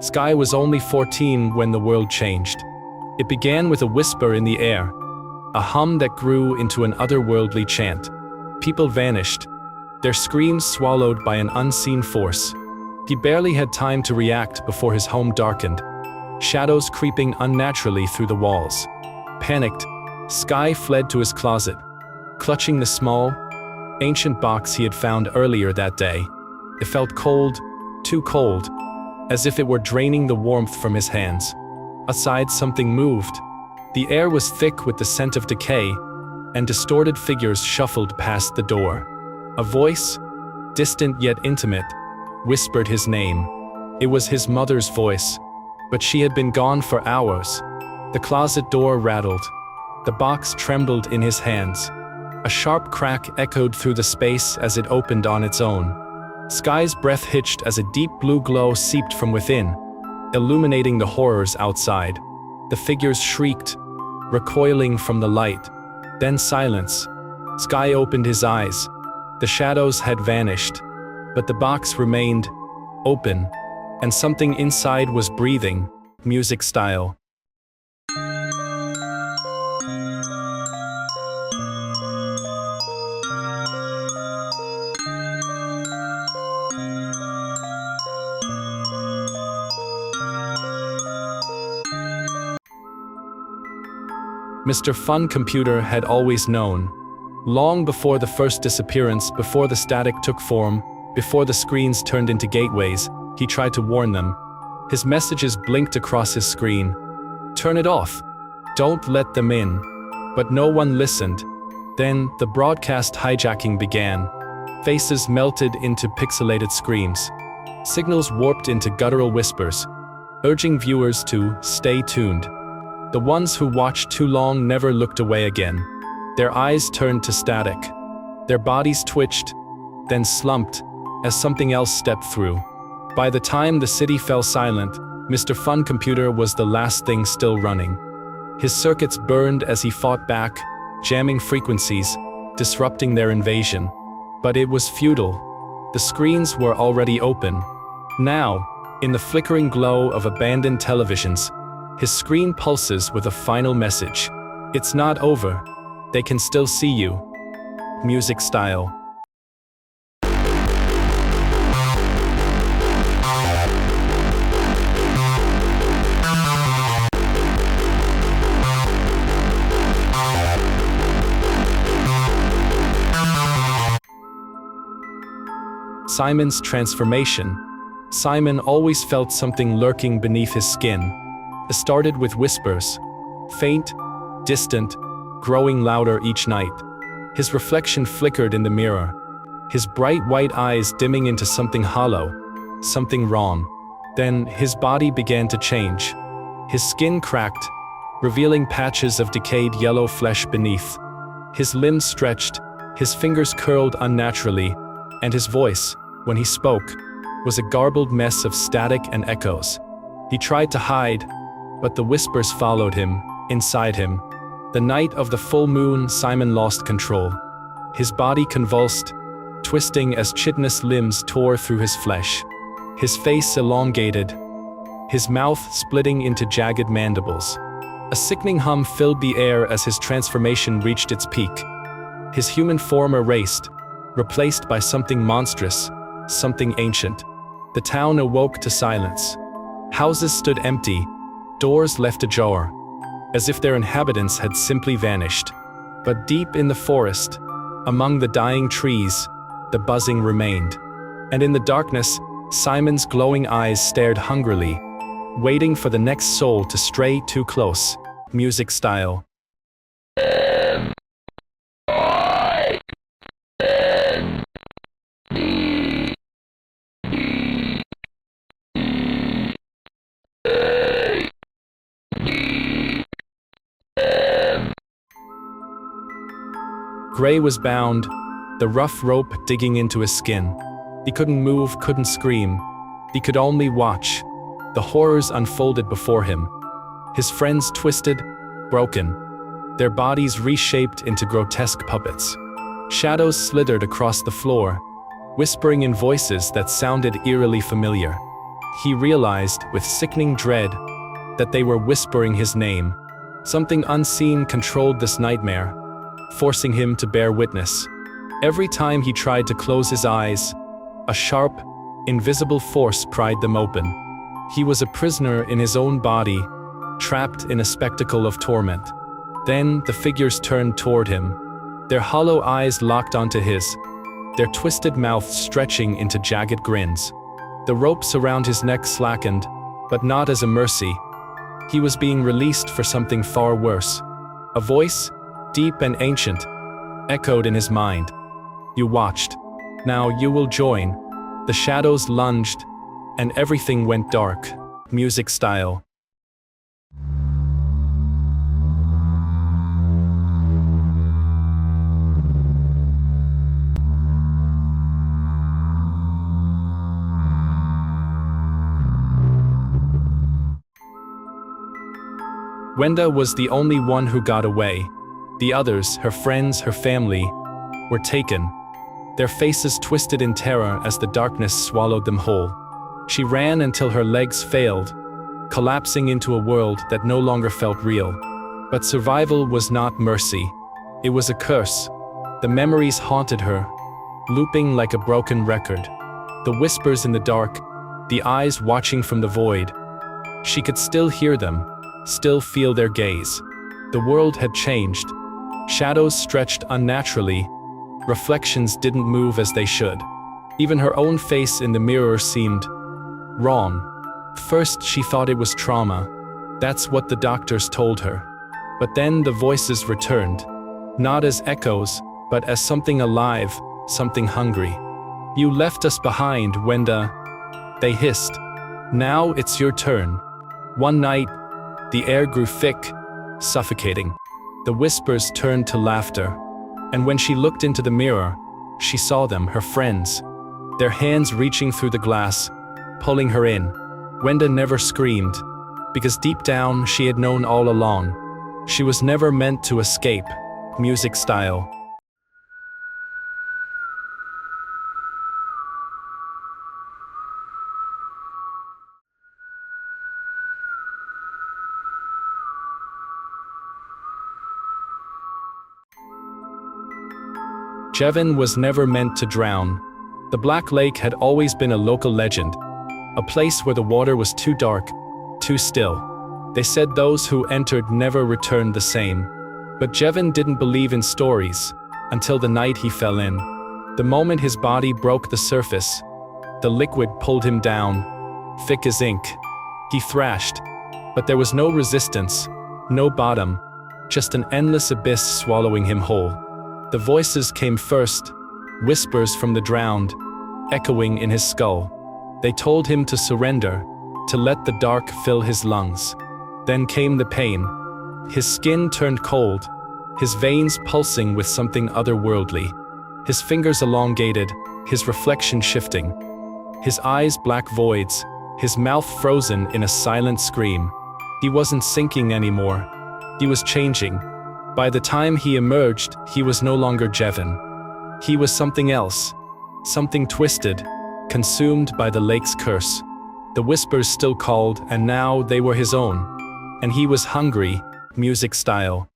Sky was only 14 when the world changed. It began with a whisper in the air, a hum that grew into an otherworldly chant. People vanished, their screams swallowed by an unseen force. He barely had time to react before his home darkened, shadows creeping unnaturally through the walls. Panicked, Sky fled to his closet, clutching the small, ancient box he had found earlier that day. It felt cold, too cold, as if it were draining the warmth from his hands. Outside, something moved. The air was thick with the scent of decay, and distorted figures shuffled past the door. A voice, distant yet intimate, whispered his name. It was his mother's voice, but she had been gone for hours. The closet door rattled. The box trembled in his hands. A sharp crack echoed through the space as it opened on its own. Sky's breath hitched as a deep blue glow seeped from within, illuminating the horrors outside. The figures shrieked, recoiling from the light. Then silence. Sky opened his eyes. The shadows had vanished, but the box remained open, and something inside was breathing, music style. Mr. Fun Computer had always known. Long before the first disappearance, before the static took form, before the screens turned into gateways, he tried to warn them. His messages blinked across his screen. Turn it off. Don't let them in. But no one listened. Then, the broadcast hijacking began. Faces melted into pixelated screams. Signals warped into guttural whispers, urging viewers to stay tuned. The ones who watched too long never looked away again. Their eyes turned to static. Their bodies twitched, then slumped, as something else stepped through. By the time the city fell silent, Mr. Fun Computer was the last thing still running. His circuits burned as he fought back, jamming frequencies, disrupting their invasion. But it was futile. The screens were already open. Now, in the flickering glow of abandoned televisions, his screen pulses with a final message. It's not over. They can still see you. Music style. Simon's transformation. Simon always felt something lurking beneath his skin. It started with whispers, faint, distant, growing louder each night. His reflection flickered in the mirror, his bright white eyes dimming into something hollow, something wrong. Then his body began to change. His skin cracked, revealing patches of decayed yellow flesh beneath. His limbs stretched, his fingers curled unnaturally, and his voice, when he spoke, was a garbled mess of static and echoes. He tried to hide, but the whispers followed him, inside him. The night of the full moon, Simon lost control. His body convulsed, twisting as chitinous limbs tore through his flesh. His face elongated, his mouth splitting into jagged mandibles. A sickening hum filled the air as his transformation reached its peak. His human form erased, replaced by something monstrous, something ancient. The town awoke to silence. Houses stood empty, doors left ajar, as if their inhabitants had simply vanished. But deep in the forest, among the dying trees, the buzzing remained. And in the darkness, Simon's glowing eyes stared hungrily, waiting for the next soul to stray too close. Music style. Gray was bound, the rough rope digging into his skin. He couldn't move, couldn't scream. He could only watch. The horrors unfolded before him. His friends twisted, broken, their bodies reshaped into grotesque puppets. Shadows slithered across the floor, whispering in voices that sounded eerily familiar. He realized, with sickening dread, that they were whispering his name. Something unseen controlled this nightmare, forcing him to bear witness. Every time he tried to close his eyes, a sharp, invisible force pried them open. He was a prisoner in his own body, trapped in a spectacle of torment. Then the figures turned toward him, their hollow eyes locked onto his, their twisted mouths stretching into jagged grins. The ropes around his neck slackened, but not as a mercy. He was being released for something far worse. A voice, deep and ancient, echoed in his mind. "You watched. Now you will join." The shadows lunged, and everything went dark. Music style. Wenda was the only one who got away. The others, her friends, her family, were taken, their faces twisted in terror as the darkness swallowed them whole. She ran until her legs failed, collapsing into a world that no longer felt real. But survival was not mercy. It was a curse. The memories haunted her, looping like a broken record. The whispers in the dark, the eyes watching from the void. She could still hear them, still feel their gaze. The world had changed. Shadows stretched unnaturally. Reflections didn't move as they should. Even her own face in the mirror seemed wrong. First, she thought it was trauma. That's what the doctors told her. But then the voices returned, not as echoes, but as something alive, something hungry. "You left us behind, Wenda," they hissed. "Now it's your turn." One night, the air grew thick, suffocating. The whispers turned to laughter. And when she looked into the mirror, she saw them, her friends, their hands reaching through the glass, pulling her in. Wenda never screamed, because deep down she had known all along. She was never meant to escape. Music style. Jevin was never meant to drown. The Black Lake had always been a local legend, a place where the water was too dark, too still. They said those who entered never returned the same. But Jevin didn't believe in stories until the night he fell in. The moment his body broke the surface, the liquid pulled him down, thick as ink. He thrashed, but there was no resistance, no bottom, just an endless abyss swallowing him whole. The voices came first, whispers from the drowned, echoing in his skull. They told him to surrender, to let the dark fill his lungs. Then came the pain. His skin turned cold, his veins pulsing with something otherworldly. His fingers elongated, his reflection shifting. His eyes black voids, his mouth frozen in a silent scream. He wasn't sinking anymore. He was changing. By the time he emerged, he was no longer Jevin. He was something else, something twisted, consumed by the lake's curse. The whispers still called, and now they were his own. And he was hungry. Music style.